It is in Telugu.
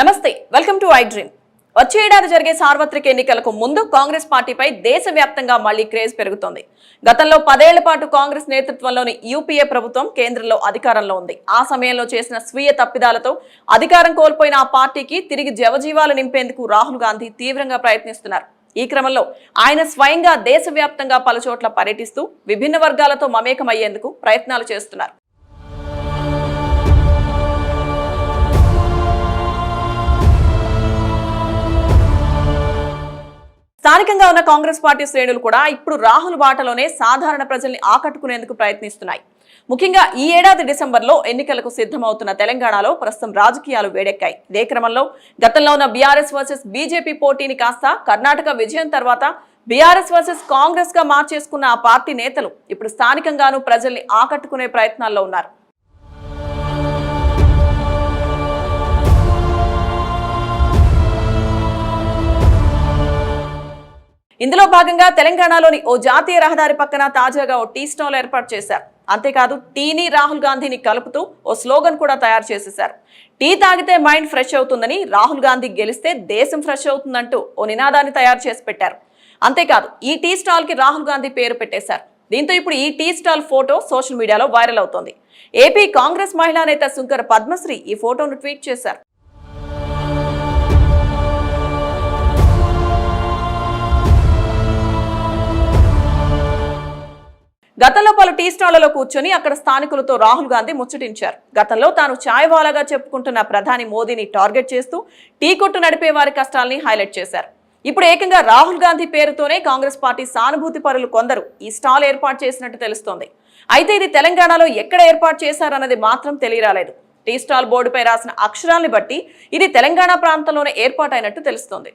నమస్తే, వెల్కమ్ టు ఐ డ్రీమ్. వచ్చే ఏడాది జరిగే సార్వత్రిక ఎన్నికలకు ముందు కాంగ్రెస్ పార్టీపై దేశవ్యాప్తంగా మళ్లీ క్రేజ్ పెరుగుతోంది. గతంలో 10 ఏళ్ల పాటు కాంగ్రెస్ నేతృత్వంలోని యూపీఏ ప్రభుత్వం కేంద్రంలో అధికారంలో ఉంది. ఆ సమయంలో చేసిన స్వీయ తప్పిదాలతో అధికారం కోల్పోయిన ఆ పార్టీకి తిరిగి జవజీవాలు నింపేందుకు రాహుల్ గాంధీ తీవ్రంగా ప్రయత్నిస్తున్నారు. ఈ క్రమంలో ఆయన స్వయంగా దేశవ్యాప్తంగా పలుచోట్ల పర్యటిస్తూ విభిన్న వర్గాలతో మమేకమయ్యేందుకు ప్రయత్నాలు చేస్తున్నారు. స్థానికంగా ఉన్న కాంగ్రెస్ పార్టీ శ్రేణులు కూడా ఇప్పుడు రాహుల్ బాటలోనే సాధారణ ప్రజల్ని ఆకట్టుకునేందుకు ప్రయత్నిస్తున్నాయి. ముఖ్యంగా ఈ ఏడాది డిసెంబర్లో ఎన్నికలకు సిద్ధమవుతున్న తెలంగాణలో ప్రస్తుతం రాజకీయాలు వేడెక్కాయి. ఇదే క్రమంలో గతంలో ఉన్న బీఆర్ఎస్ వర్సెస్ బీజేపీ పోటీని కాస్త కర్ణాటక విజయం తర్వాత బీఆర్ఎస్ వర్సెస్ కాంగ్రెస్ గా మార్చేసుకున్న ఆ పార్టీ నేతలు ఇప్పుడు స్థానికంగానూ ప్రజల్ని ఆకట్టుకునే ప్రయత్నాల్లో ఉన్నారు. ఇందులో భాగంగా తెలంగాణలోని ఓ జాతీయ రహదారి పక్కన తాజాగా ఓ టీ స్టాల్ ఏర్పాటు చేశారు. అంతేకాదు టీని రాహుల్ గాంధీని కలుపుతూ ఓ స్లోగన్ కూడా తయారు చేసేశారు. టీ తాగితే మైండ్ ఫ్రెష్ అవుతుందని, రాహుల్ గాంధీ గెలిస్తే దేశం ఫ్రెష్ అవుతుందంటూ ఓ నినాదాన్ని తయారు చేసి పెట్టారు. అంతేకాదు ఈ టీ స్టాల్ కి రాహుల్ గాంధీ పేరు పెట్టేశారు. దీంతో ఇప్పుడు ఈ టీ స్టాల్ ఫోటో సోషల్ మీడియాలో వైరల్ అవుతోంది. ఏపీ కాంగ్రెస్ మహిళా నేత శుంకర పద్మశ్రీ ఈ ఫోటోను ట్వీట్ చేశారు. గతంలో పలు టీ స్టాళ్లలో కూర్చొని అక్కడ స్థానికులతో రాహుల్ గాంధీ ముచ్చటించారు. గతంలో తాను ఛాయ్ వాలాగా చెప్పుకుంటున్న ప్రధాని మోదీని టార్గెట్ చేస్తూ టీ కొట్టు నడిపే వారి కష్టాల్ని హైలైట్ చేశారు. ఇప్పుడు ఏకంగా రాహుల్ గాంధీ పేరుతోనే కాంగ్రెస్ పార్టీ సానుభూతి పరులు కొందరు ఈ స్టాల్ ఏర్పాటు చేసినట్టు తెలుస్తోంది. అయితే ఇది తెలంగాణలో ఎక్కడ ఏర్పాటు చేశారన్నది మాత్రం తెలియరాలేదు. టీ స్టాల్ బోర్డుపై రాసిన అక్షరాల్ని బట్టి ఇది తెలంగాణ ప్రాంతంలోనే ఏర్పాటైనట్టు తెలుస్తోంది.